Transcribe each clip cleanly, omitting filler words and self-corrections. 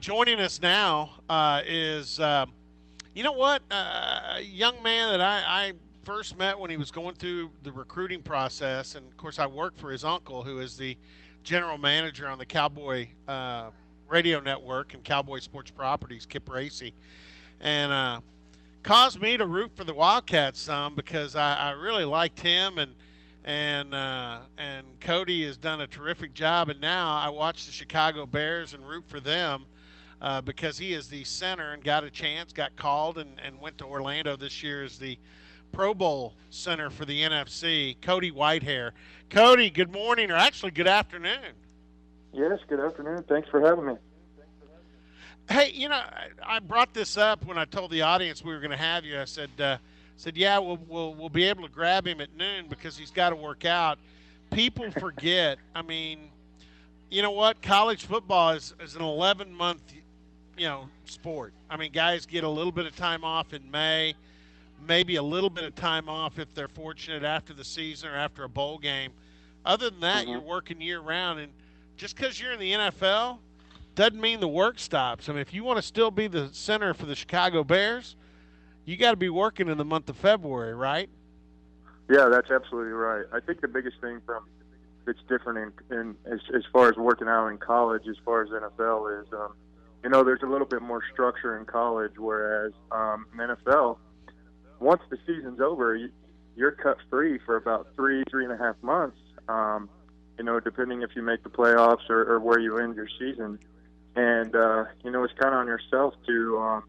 Joining us now is, you know what, a young man that I first met when he was going through the recruiting process. And of course, I worked for his uncle, who is the general manager on the Cowboy radio network and Cowboy Sports Properties, Kip Racy. And caused me to root for the Wildcats some because I really liked him and Cody has done a terrific job. And now I watch the Chicago Bears and root for them because he is the center and got a chance, got called, and went to Orlando this year as the Pro Bowl center for the NFC. Cody Whitehair. Cody, good morning, or actually good afternoon. Yes, good afternoon. Thanks for having me. Hey, I brought this up when I told the audience we were going to have you. I said, yeah, we'll be able to grab him at noon because he's got to work out. People forget. I mean, you know what? College football is an 11-month, sport. I mean, guys get a little bit of time off in May, maybe a little bit of time off if they're fortunate after the season or after a bowl game. Other than that, hmm you're working year round, and just because you're in the NFL doesn't mean the work stops. I mean, if you want to still be the center for the Chicago Bears, you got to be working in the month of February, right? Yeah, that's absolutely right. I think the biggest thing from that's different in as far as working out in college, as far as NFL is, there's a little bit more structure in college, whereas in NFL, once the season's over, you're cut free for about 3.5 months. Depending if you make the playoffs or where you end your season. And it's kind of on yourself to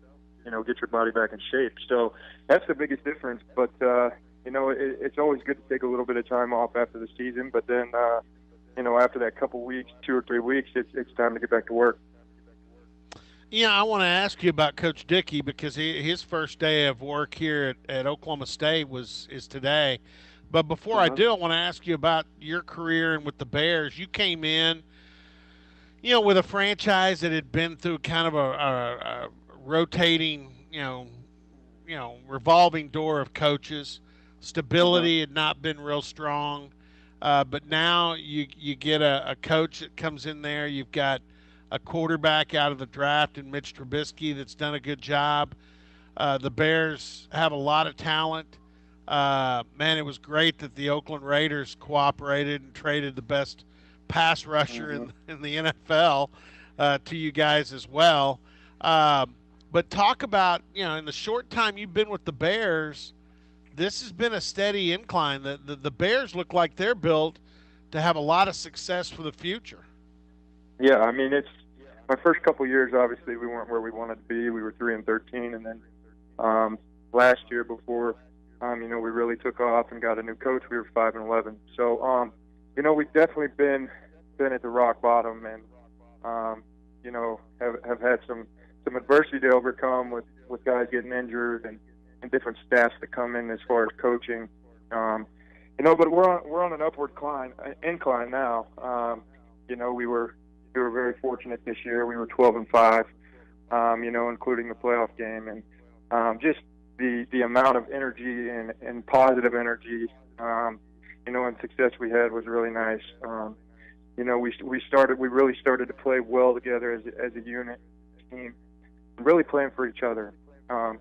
get your body back in shape. So that's the biggest difference. But it's always good to take a little bit of time off after the season. But then after that couple weeks, 2 or 3 weeks, it's time to get back to work. Yeah, I want to ask you about Coach Dickey because his first day of work here at Oklahoma State is today. But before I hmm do, I want to ask you about your career and with the Bears. You came in, with a franchise that had been through kind of a rotating, revolving door of coaches. hmm Stability had not been real strong, but now you get a coach that comes in there. You've got a quarterback out of the draft in Mitch Trubisky that's done a good job. The Bears have a lot of talent. Man, it was great that the Oakland Raiders cooperated and traded the best pass rusher hmm in the NFL to you guys as well. But talk about, in the short time you've been with the Bears, this has been a steady incline. The Bears look like they're built to have a lot of success for the future. Yeah, I mean, it's my first couple years. Obviously, we weren't where we wanted to be. We were 3-13, and then last year before we really took off and got a new coach. We were 5-11. So, we've definitely been at the rock bottom, and have had some adversity to overcome with guys getting injured and different staffs that come in as far as coaching. But we're on an upward incline now. We were very fortunate this year. We were 12-5. Including the playoff game, and just the amount of energy and positive energy, and success we had was really nice. We really started to play well together as a unit, team, really playing for each other. And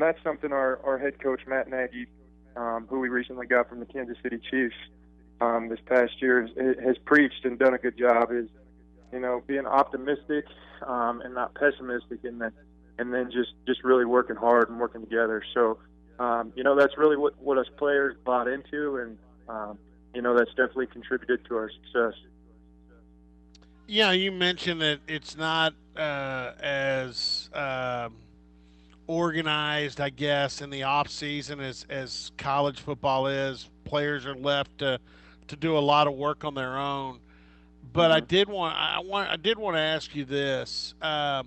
that's something our head coach Matt Nagy, who we recently got from the Kansas City Chiefs, this past year has preached and done a good job. Is being optimistic and not pessimistic, and then just really working hard and working together. So, that's really what us players bought into, and that's definitely contributed to our success. Yeah, you mentioned that it's not as organized, I guess, in the off season as college football is. Players are left to do a lot of work on their own. But hmm I did want to ask you this. When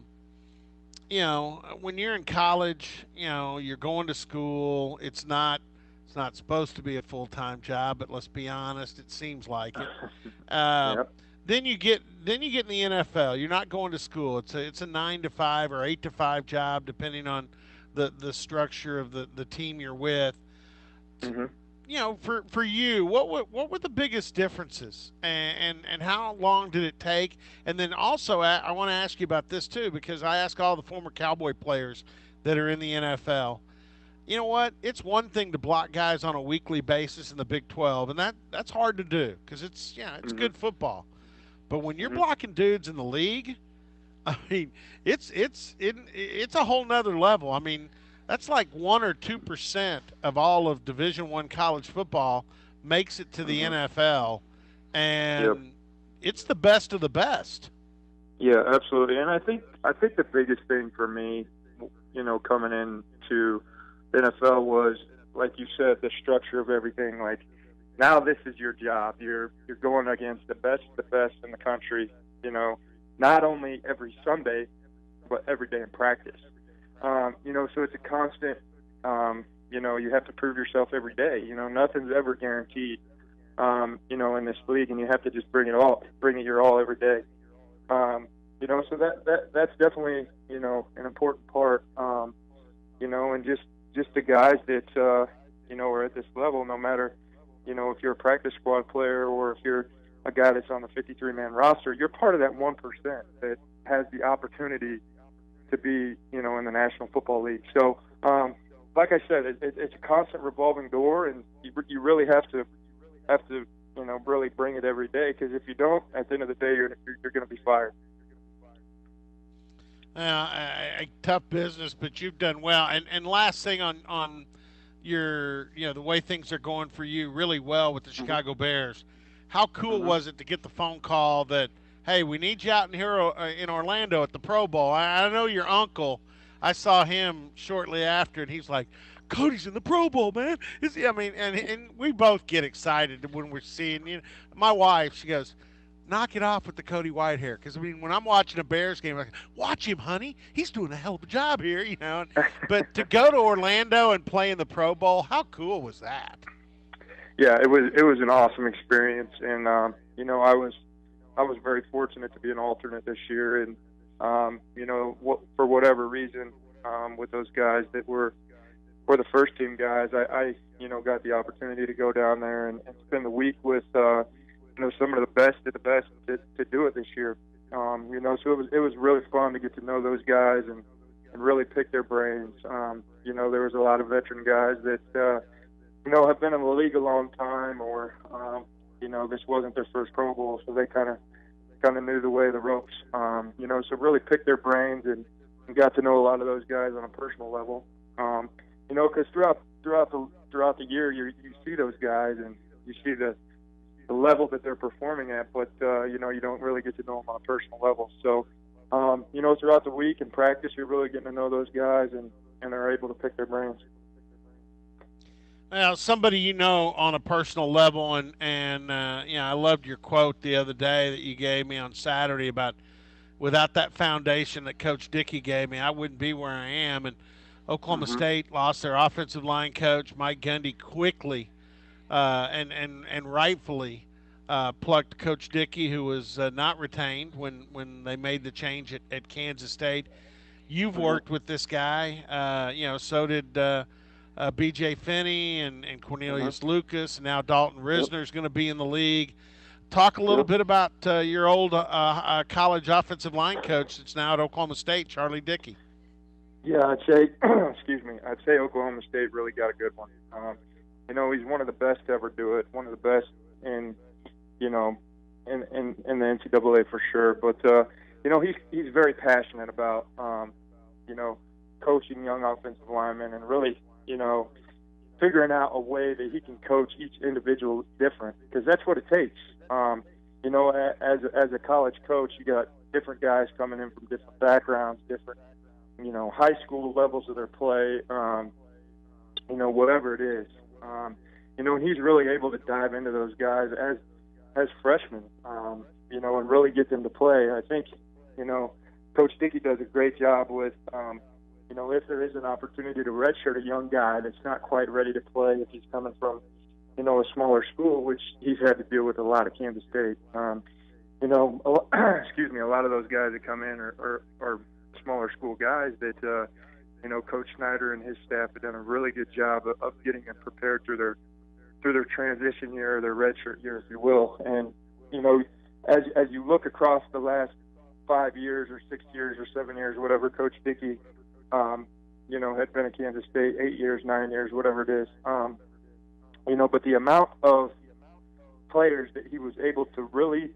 you're in college, you're going to school. It's not supposed to be a full time job, but let's be honest, it seems like it. Um, Yep. then you get in the NFL. You're not going to school. It's a 9 to 5 or 8 to 5 job, depending on the structure of the team you're with. hmm for you, what were the biggest differences, and how long did it take? And then also, I want to ask you about this too, because I ask all the former Cowboy players that are in the NFL. You know what? It's one thing to block guys on a weekly basis in the Big 12, and that's hard to do because it's Mhm. good football. But when you're Mhm. blocking dudes in the league, I mean, it's a whole nother level. I mean, that's like 1 or 2% of all of Division I college football makes it to the Mhm. NFL, Yep. and it's the best of the best. Yeah, absolutely. And I think the biggest thing for me, coming into the NFL was, like you said, the structure of everything. Like, now this is your job. You're going against the best in the country. You know, not only every Sunday, but every day in practice. So it's a constant. You have to prove yourself every day. Nothing's ever guaranteed. In this league, and you have to just bring it your all every day. So that's definitely an important part. And just the guys that are at this level, no matter if you're a practice squad player or if you're a guy that's on the 53-man roster, you're part of that 1% that has the opportunity to be in the National Football League. So, like I said, it's a constant revolving door, and you really have to really bring it every day, because if you don't, at the end of the day, you're going to be fired. Tough business, but you've done well. And last thing on your the way things are going for you really well with the Mm-hmm. Chicago Bears. How cool Mm-hmm. was it to get the phone call that, hey, we need you out in here in Orlando at the Pro Bowl? I know your uncle. I saw him shortly after, and he's like, Cody's in the Pro Bowl, man. Is he? I mean, and we both get excited when we're seeing. My wife, she goes, knock it off with the Cody Whitehair. Because I mean, when I'm watching a Bears game, I'm like, watch him, honey. He's doing a hell of a job here. But to go to Orlando and play in the Pro Bowl, how cool was that? Yeah, it was an awesome experience, and I was very fortunate to be an alternate this year, and for whatever reason, with those guys that were the first team guys, I got the opportunity to go down there and spend the week with some of the best of the best to do it this year. So it was really fun to get to know those guys and really pick their brains. There was a lot of veteran guys that have been in the league a long time, or this wasn't their first Pro Bowl, so they kind of knew the way of the ropes. So really picked their brains and got to know a lot of those guys on a personal level. Because throughout the year, you see those guys and you see the level that they're performing at, but you don't really get to know them on a personal level. So throughout the week in practice, you're really getting to know those guys, and they're able to pick their brains. Well, somebody on a personal level, and I loved your quote the other day that you gave me on Saturday about without that foundation that Coach Dickey gave me, I wouldn't be where I am. And Oklahoma Hmm. State lost their offensive line coach, Mike Gundy, quickly and rightfully plucked Coach Dickey, who was not retained when they made the change at Kansas State. You've Hmm. worked with this guy, so did B.J. Finney and Hmm. Cornelius Lucas, and now Dalton Yep. Risner is going to be in the league. Talk a little Yep. bit about your old college offensive line coach that's now at Oklahoma State, Charlie Dickey. Yeah, I'd say, excuse me, I'd say Oklahoma State really got a good one. He's one of the best to ever do it, one of the best in, you know, in the NCAA for sure. But he's very passionate about, you know, coaching young offensive linemen and really, figuring out a way that he can coach each individual different, because that's what it takes. As a college coach, you got different guys coming in from different backgrounds, different high school levels of their play, whatever it is. And he's really able to dive into those guys as freshmen, and really get them to play. I think, Coach Dickey does a great job with, if there is an opportunity to redshirt a young guy that's not quite ready to play, if he's coming from, a smaller school, which he's had to deal with a lot at Kansas State. Excuse me, a lot of those guys that come in are smaller school guys that, Coach Snyder and his staff have done a really good job of getting them prepared through through their transition year, their redshirt year, if you will. And you know, as you look across the last 5 years or 6 years or 7 years, whatever, Coach Dickey, had been at Kansas State 8 years, 9 years, whatever it is. But the amount of players that he was able to really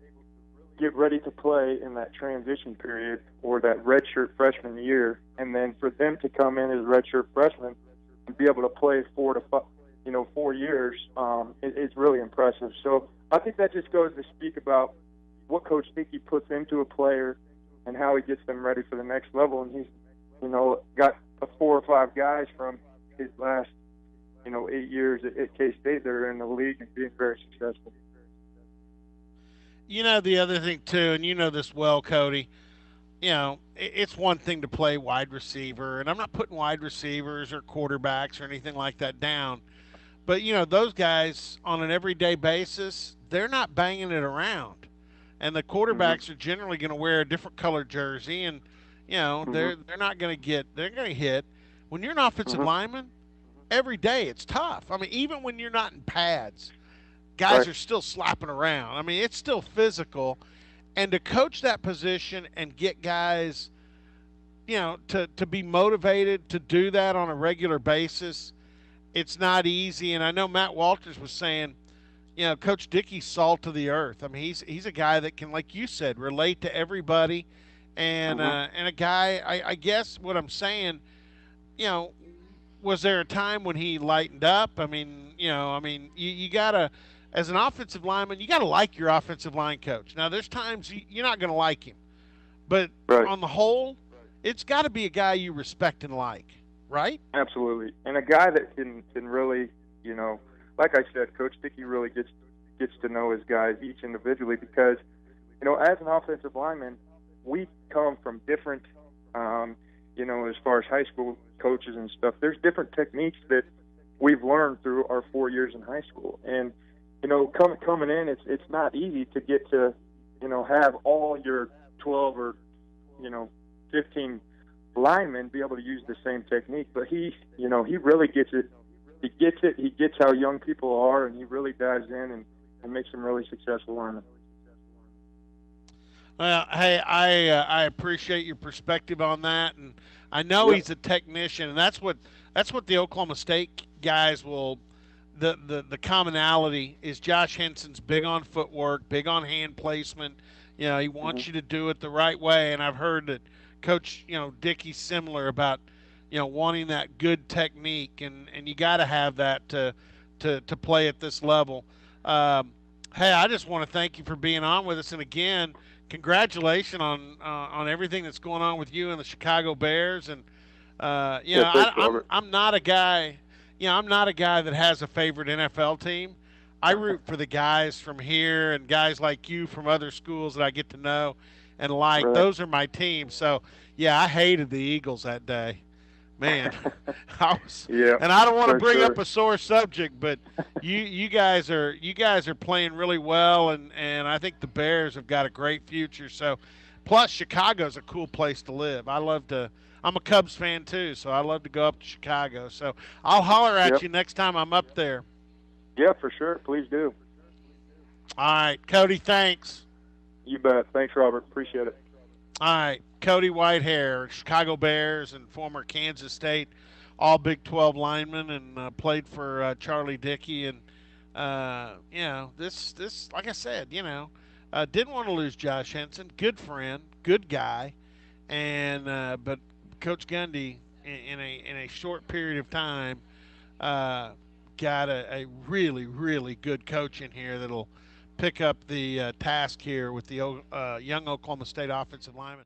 get ready to play in that transition period or that redshirt freshman year, and then for them to come in as redshirt freshmen and be able to play 4 years, it's really impressive. So I think that just goes to speak about what Coach Dickey puts into a player and how he gets them ready for the next level. And he's, got 4 or 5 guys from his last, 8 years at K-State that are in the league and being very successful. The other thing too, and you know this well, Cody. It's one thing to play wide receiver, and I'm not putting wide receivers or quarterbacks or anything like that down. But those guys on an everyday basis, they're not banging it around, and the Mm-hmm. quarterbacks are generally going to wear a different colored jersey, and Mm-hmm. they're not going to they're going to hit. When you're an offensive Mm-hmm. lineman, every day it's tough. I mean, even when you're not in pads, guys Right. are still slapping around. I mean, it's still physical, and to coach that position and get guys, to be motivated to do that on a regular basis, it's not easy. And I know Matt Walters was saying, Coach Dickey's salt of the earth. I mean, he's a guy that can, like you said, relate to everybody, Mm-hmm. and a guy. I guess what I'm saying, you know, was there a time when he lightened up? You gotta, as an offensive lineman, you gotta like your offensive line coach. Now, there's times you're not gonna like him, but Right. on the whole, it's got to be a guy you respect and like, right? Absolutely. And a guy that can really, like I said, Coach Dickey really gets to know his guys each individually because, as an offensive lineman, we come from different, as far as high school coaches and stuff. There's different techniques that we've learned through our 4 years in high school, and coming in, it's not easy to get to, have all your 12 or 15 linemen be able to use the same technique. But he really gets it. He gets it. He gets how young people are, and he really dives in and makes them really successful linemen. Well, hey, I appreciate your perspective on that, and I know Yep. he's a technician, and that's what the Oklahoma State guys will. The commonality is Josh Henson's big on footwork, big on hand placement. He Hmm. wants you to do it the right way, and I've heard that Coach Dickey's similar about wanting that good technique, and you got to have that to play at this level. Um, hey, I just want to thank you for being on with us, and again, congratulations on everything that's going on with you and the Chicago Bears. And Yeah. Thanks, Robert. I'm not a guy. I'm not a guy that has a favorite NFL team. I root for the guys from here and guys like you from other schools that I get to know and like. Right. Those are my teams. So yeah, I hated the Eagles that day. Man, I was, Yeah. and I don't want to For bring sure. up a sore subject, but you guys are playing really well, and I think the Bears have got a great future. So, plus Chicago's a cool place to live. I love to. I'm a Cubs fan too, so I love to go up to Chicago. So I'll holler at Yep. you next time I'm up there. Yeah. For sure. Please do. All right, Cody. Thanks. You bet. Thanks, Robert. Appreciate it. All right, Cody Whitehair, Chicago Bears and former Kansas State All Big 12 lineman, and played for Charlie Dickey. And this like I said, didn't want to lose Josh Henson. Good friend, good guy, and but Coach Gundy in a short period of time uh, got a really really good coach in here that'll pick up the task here with the young Oklahoma State offensive lineman.